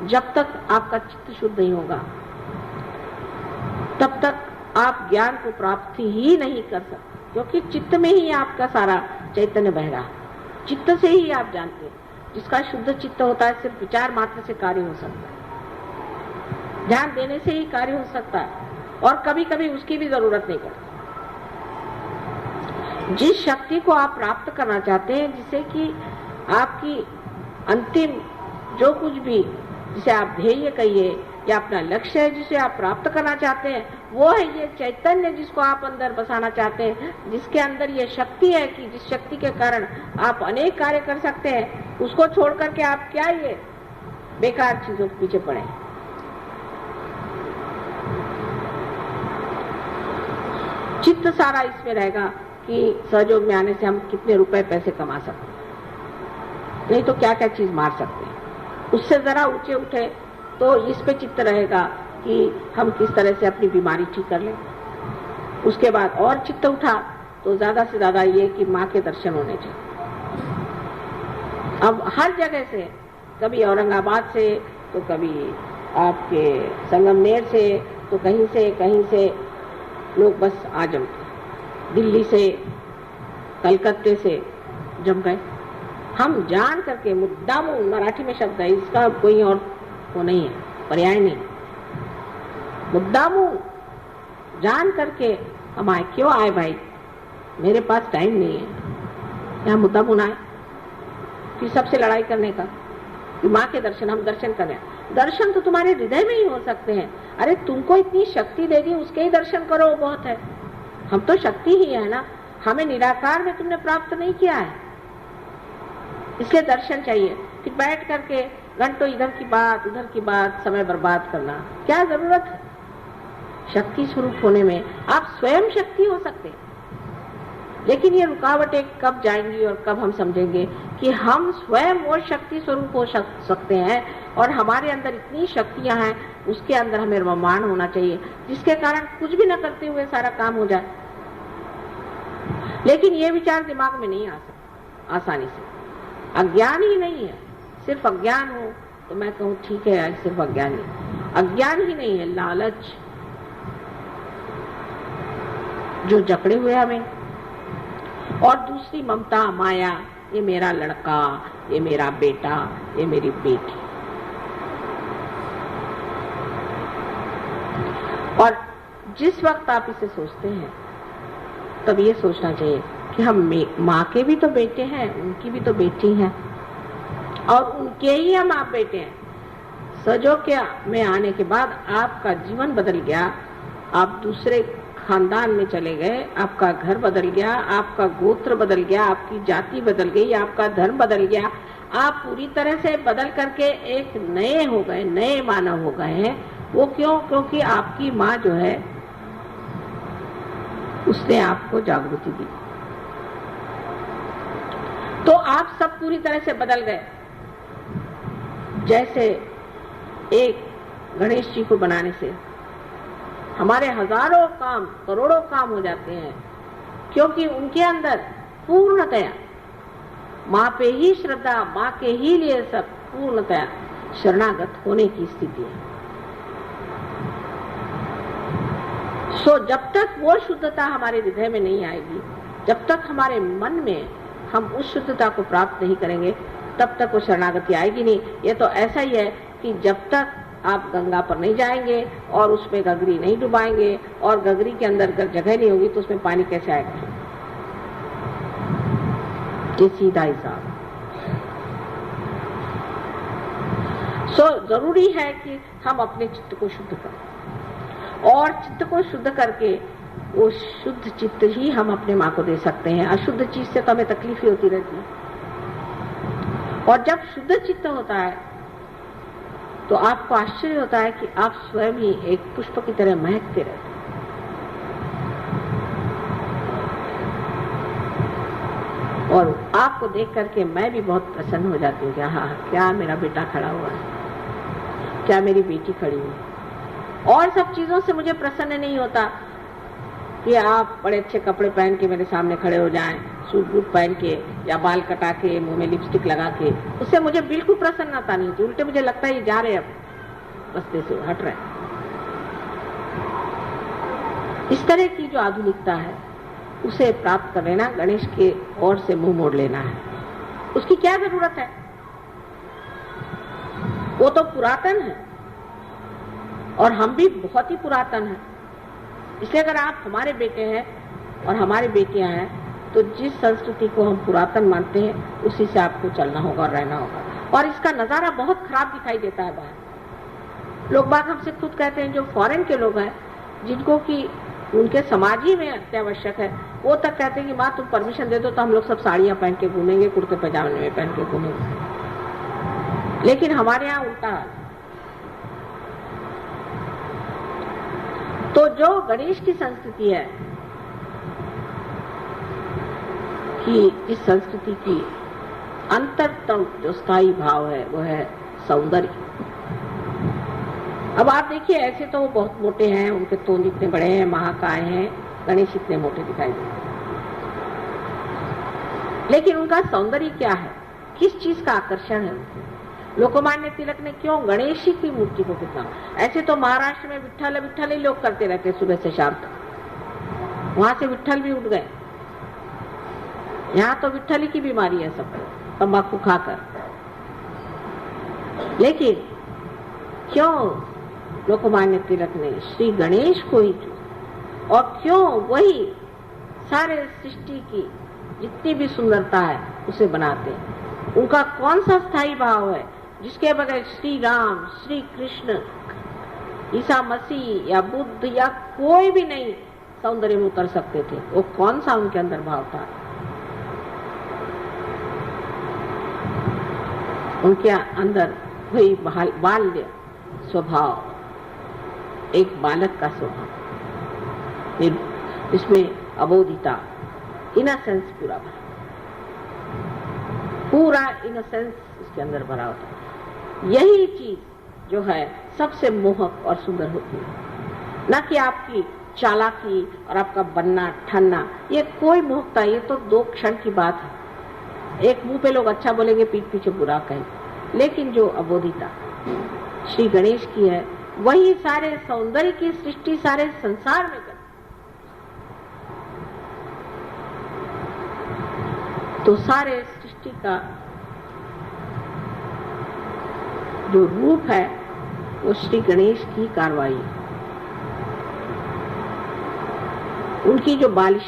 जब तक आपका चित्त शुद्ध नहीं होगा तब तक आप ज्ञान को प्राप्ति ही नहीं कर सकते, क्योंकि चित्त में ही आपका सारा चैतन्य बह रहा है। चित्त से ही आप जानते हैं। जिसका शुद्ध चित्त होता है सिर्फ विचार मात्र से कार्य हो सकता है, ध्यान देने से ही कार्य हो सकता है, और कभी कभी उसकी भी जरूरत नहीं पड़ती। जिस शक्ति को आप प्राप्त करना चाहते हैं, जिसे कि आपकी अंतिम जो कुछ भी, जिसे आप ध्येय कहिए या अपना लक्ष्य है जिसे आप प्राप्त करना चाहते हैं, वो है ये चैतन्य जिसको आप अंदर बसाना चाहते हैं, जिसके अंदर ये शक्ति है कि जिस शक्ति के कारण आप अनेक कार्य कर सकते हैं, उसको छोड़ करके आप क्या ये बेकार चीजों के पीछे पड़े। चित्त सारा इसमें रहेगा कि सहयोग में आने से हम कितने रुपए पैसे कमा सकते हैं, नहीं तो क्या क्या चीज मार सकते हैं। उससे जरा ऊंचे उठे तो इस पे चित्त रहेगा कि हम किस तरह से अपनी बीमारी ठीक कर लें। उसके बाद और चित्त उठा तो ज्यादा से ज्यादा ये कि माँ के दर्शन होने चाहिए। अब हर जगह से, कभी औरंगाबाद से तो कभी आपके संगमनेर से तो कहीं से लोग बस आ जमते, दिल्ली से कलकत्ते से जम गए। हम जान करके मुद्दा मराठी में शब्द है, इसका कोई और वो नहीं है, पर्याय नहीं। मुद्दामू जान करके हम आए। क्यों आए भाई? मेरे पास टाइम नहीं है यहाँ मुद्दामू आए कि सबसे लड़ाई करने का, कि माँ के दर्शन, हम दर्शन करें। दर्शन तो तुम्हारे हृदय में ही हो सकते हैं। अरे तुमको इतनी शक्ति दे दी, उसके ही दर्शन करो, वो बहुत है। हम तो शक्ति ही है ना, हमें निराकार में तुमने प्राप्त नहीं किया है, इसलिए दर्शन चाहिए। फिर बैठ करके घंटों इधर की बात उधर की बात समय बर्बाद करना क्या जरूरत है? शक्ति स्वरूप होने में आप स्वयं शक्ति हो सकते हैं, लेकिन ये रुकावटें कब जाएंगी और कब हम समझेंगे कि हम स्वयं वो शक्ति स्वरूप हो सकते हैं और हमारे अंदर इतनी शक्तियां हैं, उसके अंदर हमें रमान होना चाहिए, जिसके कारण कुछ भी न करते हुए सारा काम हो जाए। लेकिन ये विचार दिमाग में नहीं आ सकता आसानी से। अज्ञान ही नहीं है, सिर्फ अज्ञान हो तो मैं कहूँ ठीक है, सिर्फ अज्ञान ही, अज्ञान ही नहीं है, लालच जो जकड़े हुए हमें, और दूसरी ममता माया, ये मेरा लड़का, ये मेरा बेटा, ये मेरी बेटी। और जिस वक्त आप इसे सोचते हैं तब ये सोचना चाहिए कि हम माँ के भी तो बेटे हैं, उनकी भी तो बेटी हैं, और उनके ही हम आप बेटे हैं। सहयोग में आने के बाद आपका जीवन बदल गया, आप दूसरे खानदान में चले गए, आपका घर बदल गया, आपका गोत्र बदल गया, आपकी जाति बदल गई, आपका धर्म बदल गया, आप पूरी तरह से बदल करके एक नए हो गए, नए मानव हो गए हैं। वो क्यों? क्योंकि आपकी माँ जो है उसने आपको जागृति दी, तो आप सब पूरी तरह से बदल गए। जैसे एक गणेश जी को बनाने से हमारे हजारों काम, करोड़ों काम हो जाते हैं, क्योंकि उनके अंदर पूर्णतया माँ पे ही श्रद्धा, माँ के ही लिए सब पूर्णतया शरणागत होने की स्थिति है। सो जब तक वो शुद्धता हमारे हृदय में नहीं आएगी, जब तक हमारे मन में हम उस शुद्धता को प्राप्त नहीं करेंगे, तब तक वो शरणागति आएगी नहीं। ये तो ऐसा ही है कि जब तक आप गंगा पर नहीं जाएंगे और उसमें गगरी नहीं डुबाएंगे और गगरी के अंदर अगर जगह नहीं होगी तो उसमें पानी कैसे आएगा? ये सीधा हिसाब। सो जरूरी है कि हम अपने चित्त को शुद्ध करें, और चित्त को शुद्ध करके वो शुद्ध चित्त ही हम अपने माँ को दे सकते हैं। अशुद्ध चीज से तो हमें तकलीफ ही होती रहती है, और जब शुद्ध चित्त होता है तो आपको आश्चर्य होता है कि आप स्वयं ही एक पुष्प की तरह महकते रहते हैं। और आपको देख करके मैं भी बहुत प्रसन्न हो जाती हूँ कि हाँ, क्या मेरा बेटा खड़ा हुआ है, क्या मेरी बेटी खड़ी हुई है। और सब चीजों से मुझे प्रसन्न नहीं होता कि आप बड़े अच्छे कपड़े पहन के मेरे सामने खड़े हो जाएं, सूट बूट पहन के या बाल कटा के, मुंह में लिपस्टिक लगा के, उससे मुझे बिल्कुल प्रसन्नता नहीं होती। उल्टे मुझे लगता है ये जा रहे, अब रास्ते से हट रहे। इस तरह की जो आधुनिकता है उसे प्राप्त कर लेना, गणेश के ओर से मुंह मोड़ लेना है। उसकी क्या जरूरत है? वो तो पुरातन है और हम भी बहुत ही पुरातन हैं। इसलिए अगर आप हमारे बेटे हैं और हमारी बेटियां हैं तो जिस संस्कृति को हम पुरातन मानते हैं उसी से आपको चलना होगा और रहना होगा। और इसका नजारा बहुत खराब दिखाई देता है बाहर। लोग बाग हमसे खुद कहते हैं, जो फॉरेन के लोग हैं, जिनको कि उनके समाज ही में अत्यावश्यक है, वो तक कहते हैं कि माँ तुम परमिशन दे दो तो हम लोग सब साड़ियाँ पहन के घूमेंगे, कुर्ते पजामे में पहन के घूमेंगे। लेकिन हमारे यहाँ उल्टा हाल। तो जो गणेश की संस्कृति है, कि इस संस्कृति की अंतरतम जो स्थायी भाव है वो है सौंदर्य। अब आप देखिए, ऐसे तो वो बहुत मोटे हैं, उनके तोंद इतने बड़े हैं, महाकाय हैं, गणेश इतने मोटे दिखाई देते हैं, लेकिन उनका सौंदर्य क्या है, किस चीज का आकर्षण है उनको? लोकमान्य तिलक ने क्यों गणेश जी की मूर्ति को कितना, ऐसे तो महाराष्ट्र में विट्ठल विट्ठल ही लोग करते रहते सुबह से शाम तक, वहां से विट्ठल भी उठ गए। यहाँ तो विट्ठल की बीमारी है सबको, तंबाकू खाकर। लेकिन क्यों लोकमान्य तिलक ने श्री गणेश को ही चुना, और क्यों वही सारे सृष्टि की जितनी भी सुंदरता है उसे बनाते हैं? उनका कौन सा स्थायी भाव है जिसके बगैर श्री राम, श्री कृष्ण, ईसा मसीह या बुद्ध या कोई भी नहीं सौंदर्य में उतर सकते थे? वो कौन सा उनके अंदर भाव था? उनके अंदर वही बाल्य स्वभाव, एक बालक का स्वभाव, इसमें अबोधिता, इनोसेंस पूरा इनोसेंस इसके अंदर भरा होता है। यही चीज जो है सबसे मोहक और सुंदर होती है, न कि आपकी चालाकी और आपका बनना ठनना। ये कोई मोहकता, ये तो 2 क्षण की बात है। एक मुंह पे लोग अच्छा बोलेंगे, पीठ पीछे बुरा कहेंगे, लेकिन जो अबोधिता श्री गणेश की है, वही सारे सौंदर्य की सृष्टि सारे संसार में कर। तो सारे सृष्टि का जो रूप है वो श्री गणेश की कार्रवाई, उनकी जो बालिश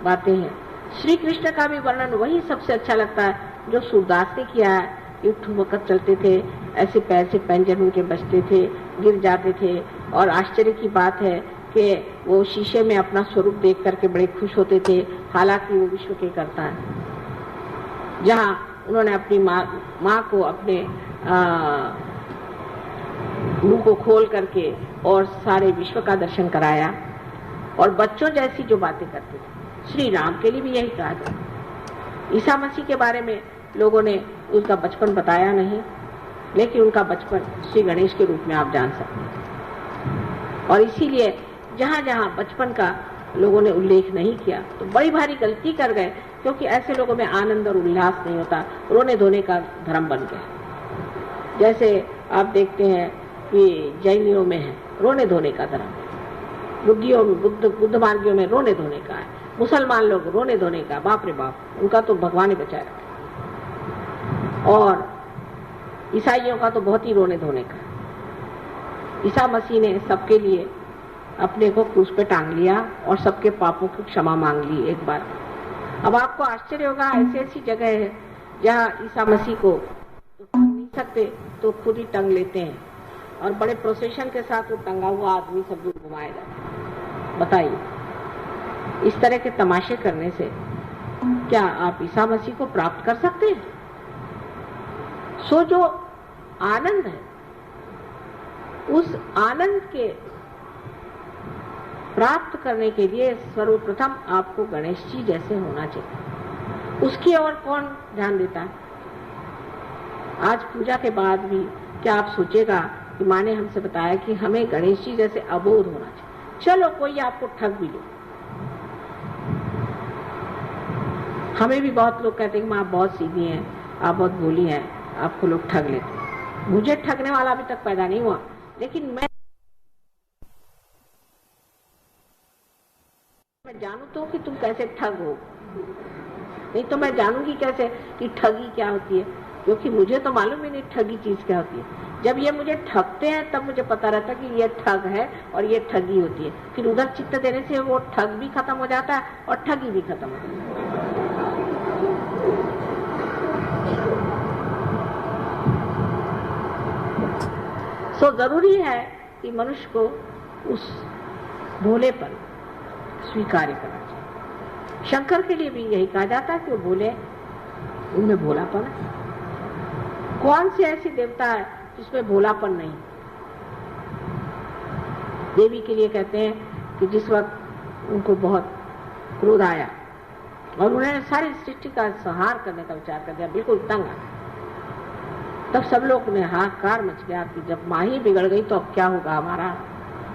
बातें हैं। श्री कृष्ण का भी वर्णन वही सबसे अच्छा लगता है जो सूरदास ने किया है। ये ठुमकत चलते थे, ऐसे पैर से पैंजर उनके बजते थे, गिर जाते थे, और आश्चर्य की बात है कि वो शीशे में अपना स्वरूप देख करके बड़े खुश होते थे, हालांकि वो विश्व के करता है। जहाँ उन्होंने अपनी माँ को अपने मुंह को खोल करके और सारे विश्व का दर्शन कराया, और बच्चों जैसी जो बातें करते थे। श्री राम के लिए भी यही कहा जाए। ईसा मसीह के बारे में लोगों ने उनका बचपन बताया नहीं, लेकिन उनका बचपन श्री गणेश के रूप में आप जान सकते हैं। और इसीलिए जहाँ जहाँ बचपन का लोगों ने उल्लेख नहीं किया तो बड़ी भारी गलती कर गए, क्योंकि ऐसे लोगों में आनंद और उल्लास नहीं होता, रोने धोने का धर्म बन गया। जैसे आप देखते हैं कि जैनियों में है रोने धोने का धर्म, बुद्धियों में बुद्ध मार्गियों में रोने धोने का है, मुसलमान लोग रोने धोने का, बाप रे बाप, उनका तो भगवान ही बचाए रखे। और ईसाइयों का तो बहुत ही रोने धोने का। ईसा मसीह ने सबके लिए अपने को क्रूस पे टांग लिया और सबके पापों की क्षमा मांग ली एक बार। अब आपको आश्चर्य होगा, ऐसी ऐसी जगह है जहाँ ईसा मसीह को तो टांग नहीं सकते तो खुद ही टंग लेते हैं, और बड़े प्रोसेशन के साथ वो टंगा हुआ आदमी सब दूर घुमाया जाता है। बताइए, इस तरह के तमाशे करने से क्या आप ईसा मसीह को प्राप्त कर सकते हैं? सो जो आनंद है, उस आनंद के प्राप्त करने के लिए सर्वप्रथम आपको गणेश जी जैसे होना चाहिए। उसकी ओर कौन ध्यान देता है? आज पूजा के बाद भी क्या आप सोचेगा कि माँ ने हमसे बताया कि हमें गणेश जी जैसे अबोध होना चाहिए। चलो कोई आपको ठग भी लो, हमें भी बहुत लोग कहते हैं कि माँ बहुत सीधी हैं, आप बहुत भोली हैं, आपको लोग ठग लेते हैं। मुझे ठगने वाला अभी तक पैदा नहीं हुआ, लेकिन मैं जानू तो कि तुम कैसे ठग हो, नहीं तो मैं जानूंगी कैसे कि ठगी क्या होती है, क्योंकि मुझे तो मालूम ही नहीं ठगी चीज क्या होती है। जब ये मुझे ठगते हैं तब मुझे पता रहता कि ये ठग है और ये ठगी होती है। फिर उधर चित्त देने से वो ठग भी खत्म हो जाता है और ठगी भी खत्म हो जाती है। सो जरूरी है कि मनुष्य को उस भोलेपन स्वीकार करना चाहिए। शंकर के लिए भी यही कहा जाता है कि वो भोले, उनमें भोलापन है। कौन सी ऐसी देवता है जिसमें भोलापन नहीं? देवी के लिए कहते हैं कि जिस वक्त उनको बहुत क्रोध आया और उन्होंने सारी सृष्टि का संहार करने का विचार कर दिया, बिल्कुल तंग आ गए, तब सब लोग ने हाहाकार मच गया कि जब माँ ही बिगड़ गई तो अब क्या होगा हमारा।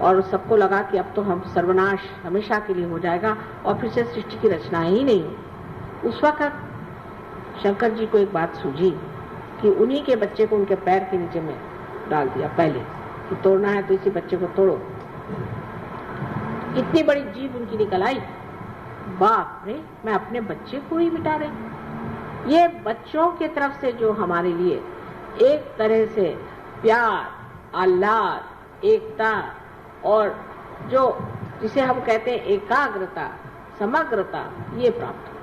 और सबको लगा कि अब तो हम सर्वनाश हमेशा के लिए हो जाएगा और फिर से सृष्टि की रचना ही नहीं हो। उस वक्त शंकर जी को एक बात सूझी कि उन्हीं के बच्चे को उनके पैर के नीचे में डाल दिया पहले, कि तोड़ना है तो इसी बच्चे को तोड़ो। इतनी बड़ी जीभ उनकी निकल आई, बाप रे, मैं अपने बच्चे को ही मिटा रही। ये बच्चों के तरफ से जो हमारे लिए एक तरह से प्यार, आह्लाद, एकता और जो जिसे हम कहते हैं एकाग्रता, समग्रता, ये प्राप्त हो।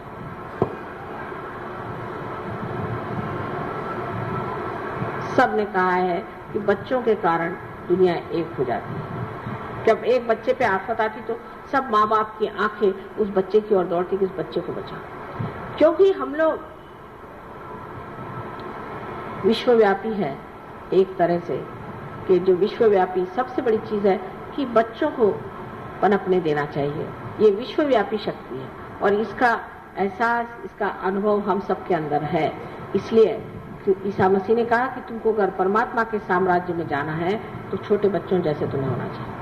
सब ने कहा है कि बच्चों के कारण दुनिया एक हो जाती है। जब एक बच्चे पे आफत आती तो सब माँ बाप की आंखें उस बच्चे की ओर दौड़ती कि उस बच्चे को बचा, क्योंकि हम लोग विश्वव्यापी है एक तरह से, कि जो विश्वव्यापी सबसे बड़ी चीज है कि बच्चों को पनपने देना चाहिए। ये विश्वव्यापी शक्ति है और इसका एहसास, इसका अनुभव हम सबके अंदर है। इसलिए ईसा मसीह ने कहा कि तुमको अगर परमात्मा के साम्राज्य में जाना है तो छोटे बच्चों जैसे तुम्हें होना चाहिए।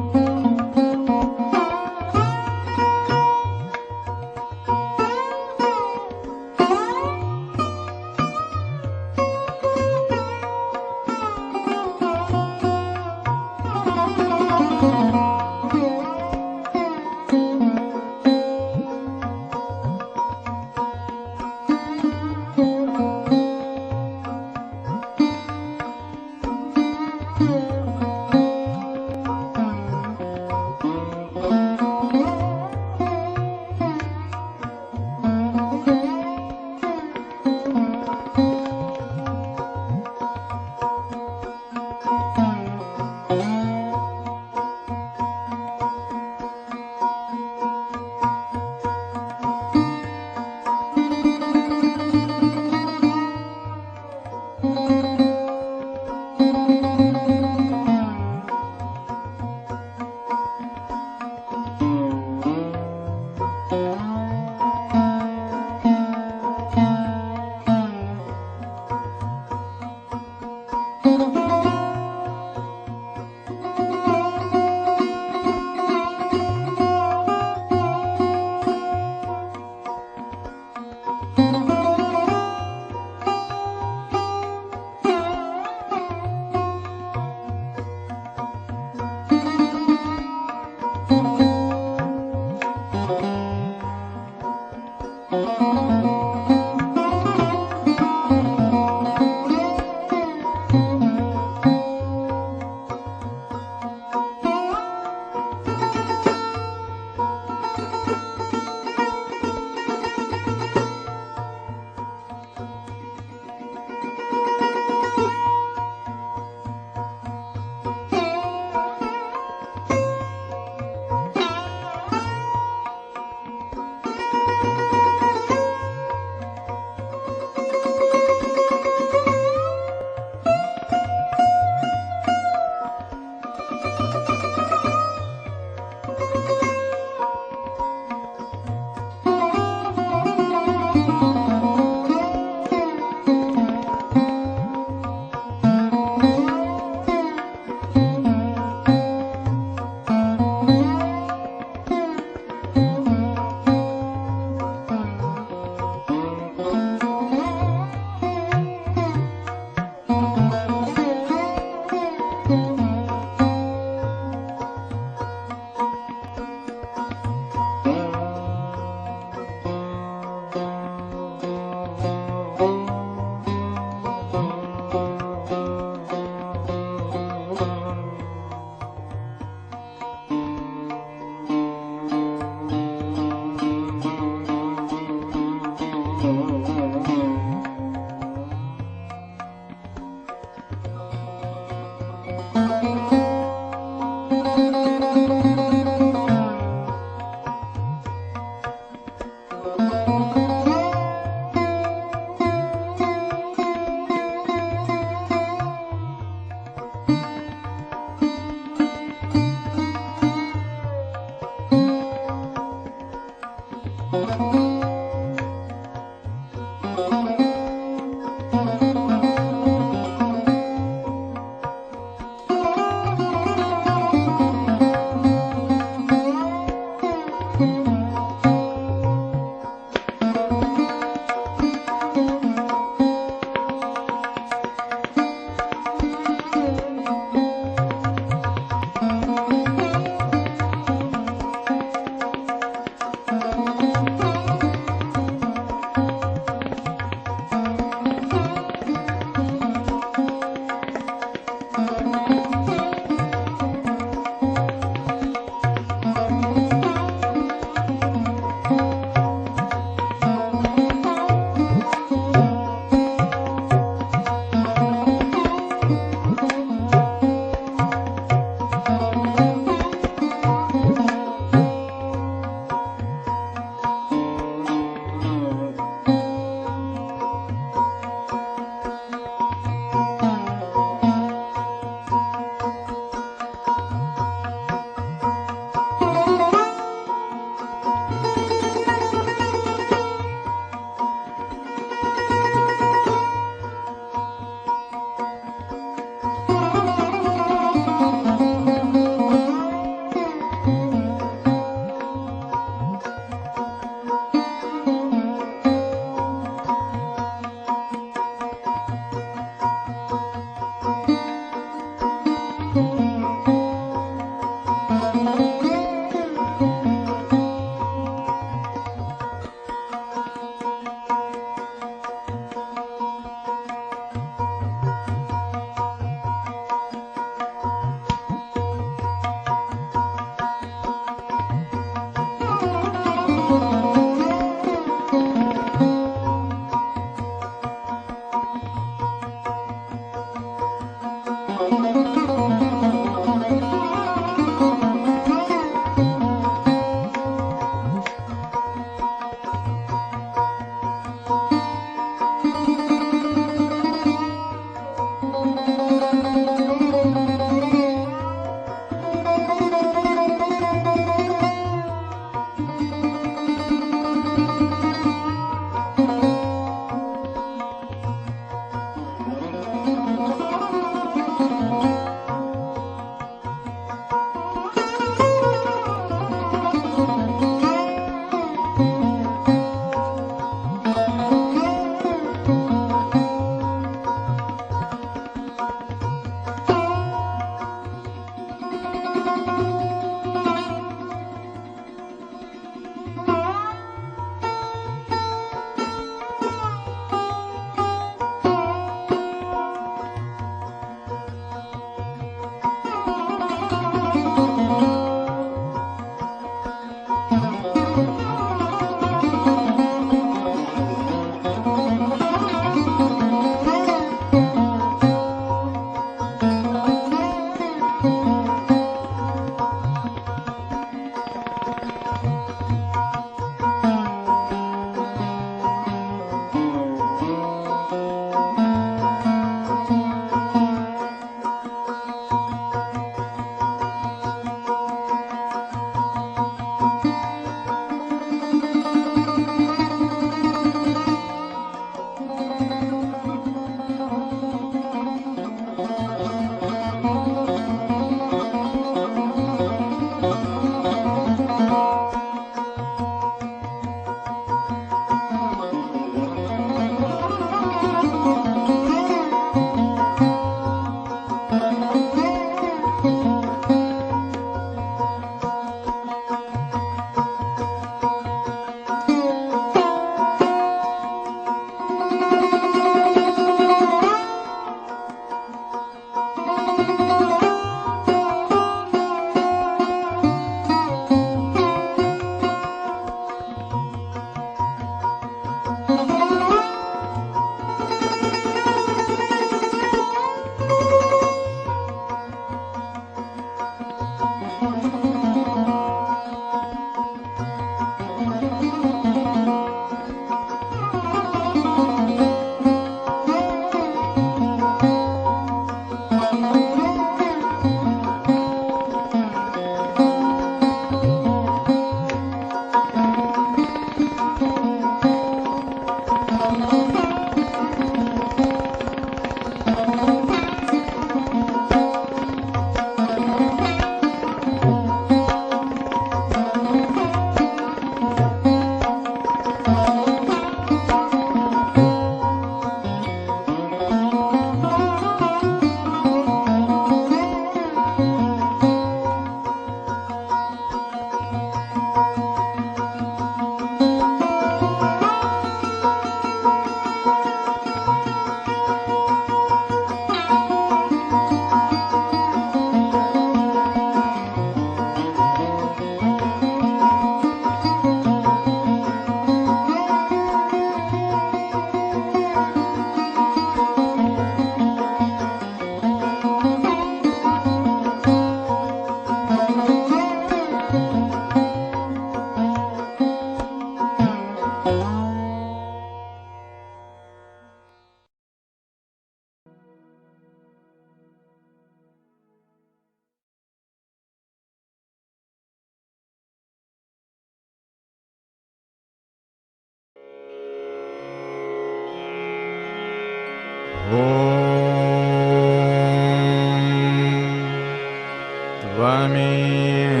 त्वमेव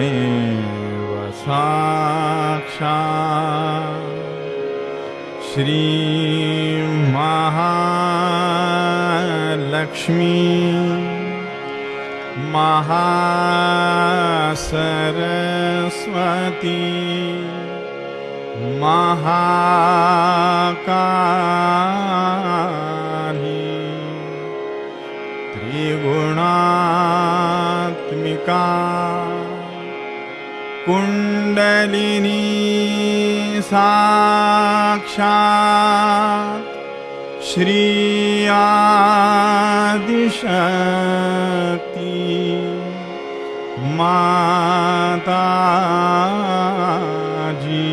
साक्षात् श्रीमहालक्ष्मी महासरस्वती महाकाली त्रिगुणात्मिका कुंडलिनी साक्षात् श्री माता जी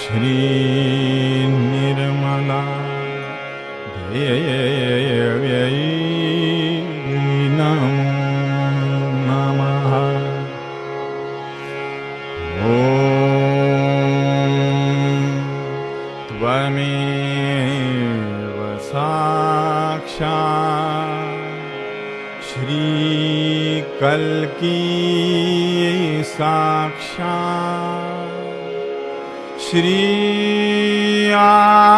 श्री निर्मला देव्यै नमो नमः। ॐ त्वमेव साक्षात् श्री कल्की साक्षात् श्री आदिशक्ति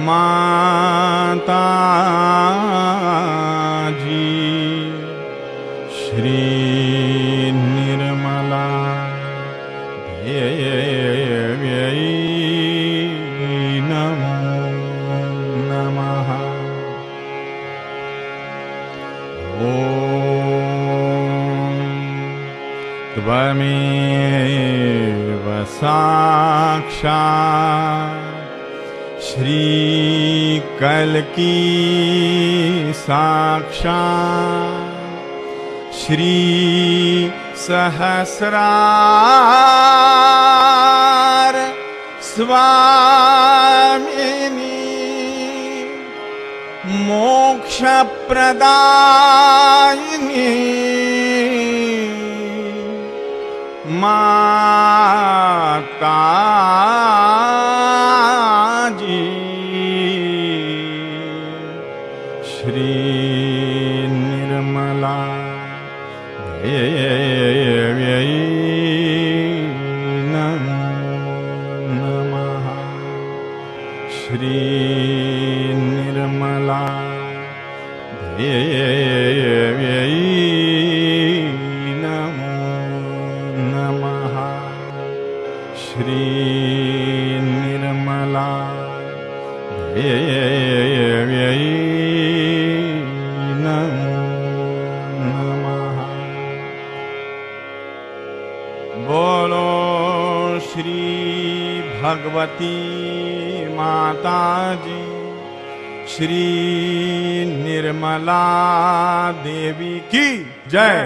माता जी श्री निर्मला देव्यै नमो नमः। ॐ त्वमेव साक्षात् श्री कल्की साक्षात् श्री सहस्रार स्वामिनी मोक्ष प्रदायिनी माता जी श्री निर्मला देव्यै नमो नमः। श्री निर्मला देव्यै नमो नमः। श्री निर्मला देव्यै नमो नमः। बोलो श्री भगवती माता जी श्री निर्मला देवी की जय।